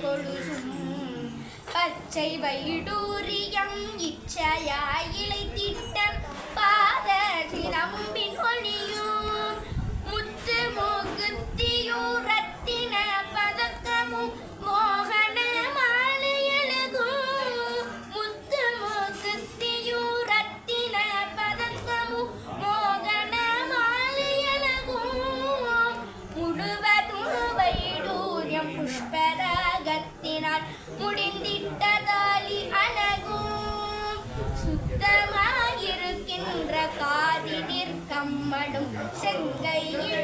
கொழுசும் பச்சை வைடூரியம் இச்சையாயிலை திட்டம் பாத சிலம்பின் ஒளியும் முத்து மூக்குத்தியூர் ரத்தின பதக்கமும் மோகன மாலையழகும் முத்து மூக்குத்தியூர் ரத்தின பதக்கமும் மோகன மாலையழகும் முழுவதும் வைடூரியம் புஷ்பராகத்தினால் முடிந்திட்டதாலி அழகும் சுத்தமாயிருக்கின்ற காதினிற் கம்மடும் செங்கையில்